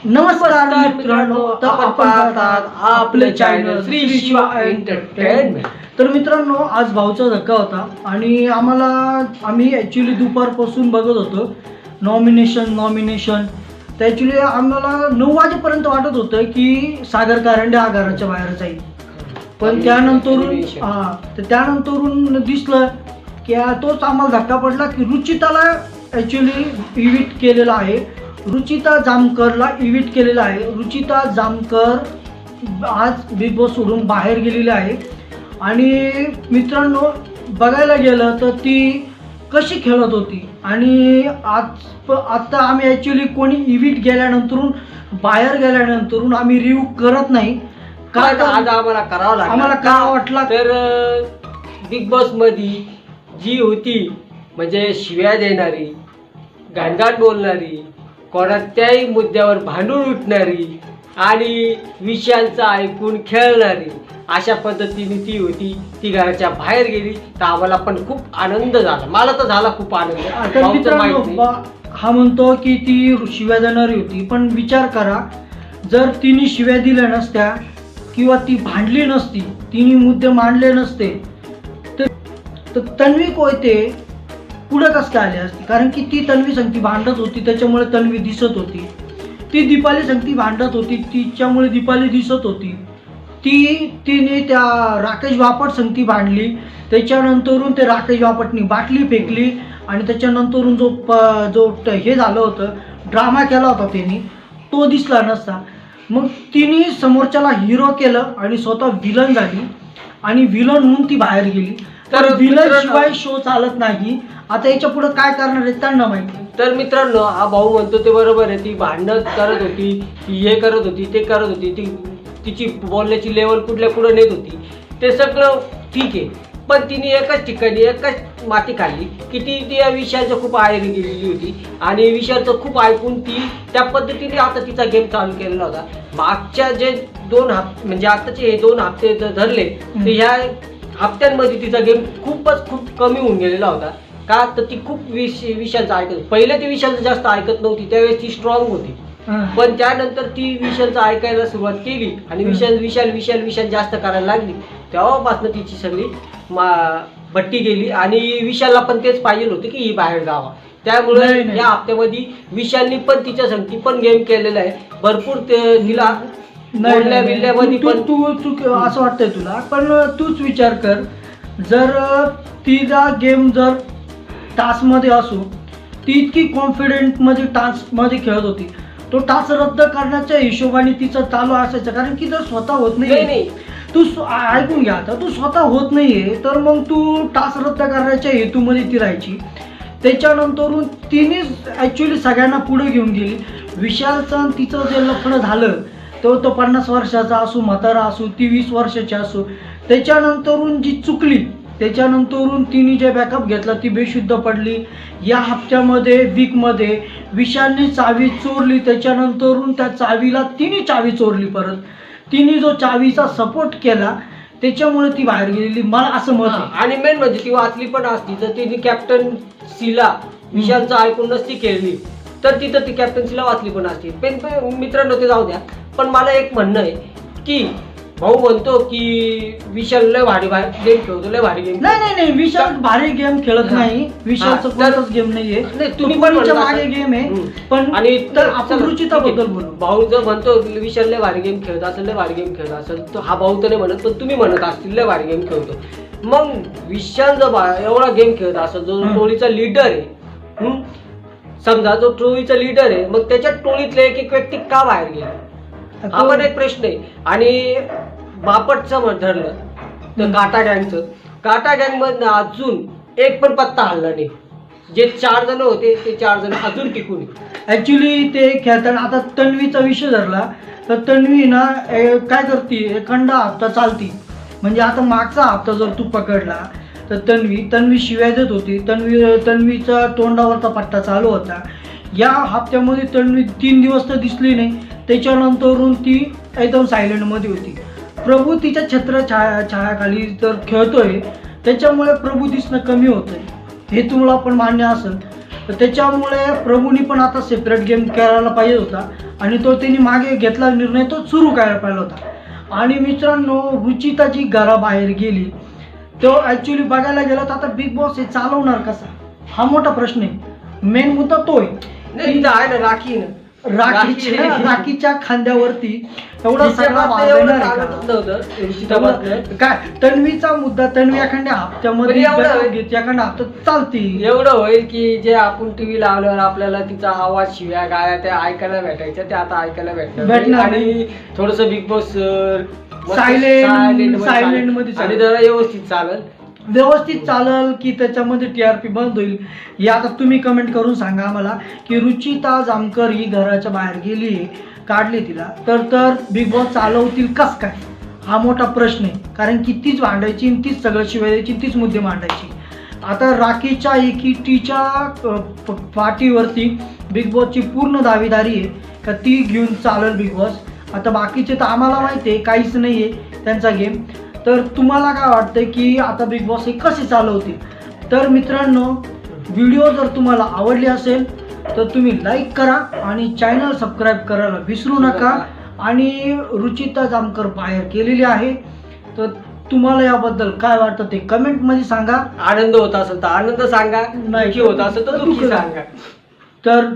नमस्कार मित्रांनो, तर आपण पाहतात आपले चॅनल श्री शिवा एंटरटेनमेंट. तर मित्रांनो, आज भाऊचा धक्का होता आणि आम्ही ॲक्च्युली दुपारपासून बघत होतो नॉमिनेशन. तर ॲक्च्युली आम्हाला 9 वाजेपर्यंत वाटत होतं की सागर कारंडे हा घराच्या बाहेर जाईल, पण त्यानंतरून दिसलं की तोच आम्हाला धक्का पडला की रुचिताला ॲक्च्युली इव्हिट केलेला आहे. रुचिता जामकरला इव्हिट केलेला आहे. रुचिता जामकर आज बिग बॉस सोडून बाहेर गेलेली आहे आणि मित्रांनो, बघायला गेलं तर ती कशी खेळत होती आणि आता आम्ही ॲक्च्युली कोणी इव्हिट गेल्यानंतरून बाहेर गेल्यानंतरून आम्ही रिव्ह्यू करत नाही. आज आम्हाला करावं लागलं. आम्हाला का वाटला तर बिग बॉस मध्ये जी होती म्हणजे शिव्या देणारी, गाणगाण बोलणारी, कोणत्याही मुद्द्यावर भांडून उठणारी आणि विषयांचं ऐकून खेळणारी, अशा पद्धतीने ती होती. ती घराच्या बाहेर गेली तर आम्हाला पण खूप आनंद झाला. मला तर झाला खूप आनंद. मित्रांनो, हा म्हणतो की ती शिव्या देणारी होती, पण विचार करा, जर तिने शिव्या दिल्या नसत्या किंवा ती भांडली नसती, तिने मुद्दे मांडले नसते तर तन्वी कोयते पुढे कसं काय आली असती? कारण की ती तन्वी संगती भांडत होती, त्याच्यामुळे तन्वी दिसत होती. ती दीपाली संगती भांडत होती, तिच्यामुळे दीपाली दिसत होती. तिने त्या राकेश बापट संगती भांडली, त्याच्यानंतरून ते राकेश बापटनी बाटली फेकली आणि त्याच्यानंतरून जो हे झालं होतं, ड्रामा केला होता त्यांनी, तो दिसला नसता. मग तिने समोरच्याला हिरो केलं आणि स्वतः विलन झाली आणि विलन म्हणून ती बाहेर गेली. तर विलन शिवाय शो चालत नाही. आता याच्या पुढे काय करणार आहे त्यांना माहिती. तर मित्रांनो, हा भाऊ म्हणतो ते बरोबर आहे. ती भांडण करत होती, ती हे करत होती, ते करत होती, तिची बोलण्याची लेवल कुठल्या कुठं नेत होती, ते सगळं ठीक आहे. पण तिने एकाच ठिकाणी एकच माती खाल्ली की ती या विषयाचं खूप आयरी गेलेली होती आणि विषयाचं खूप ऐकून ती त्या पद्धतीने आता तिचा गेम चालू केलेला होता. मागच्या जे 2 हप्ते म्हणजे आताचे हे 2 हप्ते जर धरले तर ह्या हप्त्यांमध्ये तिचा गेम खूप कमी होऊन गेलेला होता. का तर ती खूप विषयांचं ऐकत, पहिले ती विषयांचं जास्त ऐकत नव्हती, त्यावेळेस ती स्ट्रॉंग होती. पण त्यानंतर ती विषयांचं ऐकायला सुरुवात केली आणि विशाल जास्त करायला लागली, तेव्हापासून तिची सगळी भट्टी गेली आणि विशालला पण तेच पाहिजे होते की ही बाहेर जावा. त्यामुळे या हप्त्यामध्ये विशालनी पण तिच्या संगती पण गेम केलेला आहे भरपूर. तिला मध्ये पण तू असं वाटतंय तुला, पण तूच विचार कर, जर तिचा गेम जर टास्कमध्ये असो, ती इतकी कॉन्फिडेंट मध्ये टास्कमध्ये खेळत होती, तो टास्क रद्द करण्याच्या हिशोबाने तिचं चालू असायचं. कारण की जर स्वतः होत नाही, तू ऐकून घ्या, आता तू स्वतः होत नाहीये तर मग तू टास्क रद्द करण्याच्या हेतूमध्ये ती राहायची. त्याच्यानंतरून तिने ॲक्च्युली सगळ्यांना पुढे घेऊन गेली. विशालचं तिचं जे लफडं झालं तो 50 वर्षाचा असो, म्हातारा असो, ती 20 वर्षाची असो, त्याच्यानंतरून जी चुकली, त्याच्यानंतरून तिने जे बॅकअप घेतला ती बेशुद्ध पडली. या हप्त्यामध्ये वीकमध्ये विशालने चावी चोरली, त्याच्यानंतरून त्या चावीला तिने चावी चोरली परत. तिने जो चावीचा सपोर्ट केला त्याच्यामुळे ती बाहेर गेलेली, मला असं मत आहे. आणि मेन म्हणजे ती वाचली पण असती तर तिने कॅप्टन्सीला विशालचं ऐकून नसती केली तर तिथं ती कॅप्टन्सीला वाचली पण असती. पण मित्रांनो, ते जाऊ द्या. पण मला एक म्हणणं आहे की भाऊ म्हणतो की विशाल लय भारी गेम खेळतो, लय भारी गेम. नाही, विशाल भारी गेम खेळत नाही. विशालचं कोणताच गेम नाहीये, तुम्ही पण मागे गेम आहे. पण आणि तर आपण रुचिताबद्दल बोलू. भाऊ जर म्हणतो विशाल लय भारी गेम खेळत असेल, लय भारी गेम खेळत असेल, तर हा भाऊ तर नाही म्हणत, पण तुम्ही म्हणत असतील लय भारी गेम खेळतो. मग विशाल जर एवढा गेम खेळत असेल, जो टोळीचा लीडर आहे, समजा जो टोळीचा लीडर आहे, मग त्याच्या टोळीतले एक व्यक्ती का बाहेर गेला, हा पण एक प्रश्न आहे. आणि बापटचं धरलं तर काटा गँग मधनं अजून एक पण पत्ता हल्ला नाही. जे 4 जण होते ते 4 जण अजून टिकून. ऍक्च्युली ते खेळताना आता तन्वीचा विषय धरला तर तन्वी ना काय करते, एखादा हप्ता चालती. म्हणजे आता मागचा हप्ता जर तू पकडला तर तन्वी शिव्या देत होती. तन्वीचा तोंडावरचा पट्टा चालू होता. या हप्त्यामध्ये तन्वी 3 दिवस तर दिसली नाही, त्याच्यानंतरून ती एकदम सायलेंटमध्ये होती. प्रभू तिच्या छायाखाली तर खेळतोय, त्याच्यामुळे प्रभू दिसणं कमी होतंय, हे तुम्हाला पण मान्य असेल. तर त्याच्यामुळे प्रभूनी पण आता सेपरेट गेम करायला पाहिजे होता आणि तो त्यांनी मागे घेतला निर्णय, तो सुरू करायला पाहिजे होता. आणि मित्रांनो, रुचिता जी घराबाहेर गेली, तो ॲक्च्युली बघायला गेला तर आता बिग बॉस हे चालवणार कसा, हा मोठा प्रश्न आहे. मेन मुद्दा तो आहे. नाही इथं आहे ना राखी ना, राखीच्या खांद्यावरती एवढा तिच्या सगळा बाबतीत एवढं वाजवणार आहे चालतच का? नव्हतं रुचिता बाबतीत. काय तन्वीचा मुद्दा, तन्वी एखाद्या हप्त्यामध्ये पण एवढं- घेते, एखाद्या हप्त्यात चालती. एवढं होईल की जे आपण टीव्ही लावल्यावर आपल्याला तिचा आवाज, शिव्या गाया त्या ऐकायला भेटायच्या, त्या आता ऐकायला भेटणार भेटणार नाही. आणि थोडस बिग बॉस Silent मध्ये आणि जरा व्यवस्थित चालेल. व्यवस्थित चालल की त्याच्यामध्ये TRP बंद होईल, हे आता तुम्ही कमेंट करून सांगा आम्हाला. की रुचिता जामकर ही घराच्या बाहेर गेली, काढली तिला, तर बिग बॉस चालवतील कस काय, हा मोठा प्रश्न आहे. कारण की तीच भांडायची, तीच सगळं शिवाय द्यायची, तीच मुद्दे मांडायची. आता राखीच्या एकटीच्या पाठीवरती बिग बॉसची पूर्ण दावेदारी आहे का ती घेऊन चालेल बिग बॉस. आता बाकीचे तर आम्हाला माहिती आहे काहीच नाही आहे त्यांचा गेम. तर तुम्हाला काय वाटतंय की आता बिग बॉस हे कसे चालवतील? तर मित्रांनो, व्हिडिओ जर तुम्हाला आवडली असेल तर तुम्ही लाईक करा आणि चॅनल सबस्क्राईब करायला विसरू नका. आणि रुचिता जामकर बाहेर केलेली आहे, तर तुम्हाला याबद्दल काय वाटतं ते कमेंटमध्ये सांगा. आनंद होत असेल तर आनंद सांगा, दुःखी होत असेल तर दुःखी सांगा. तर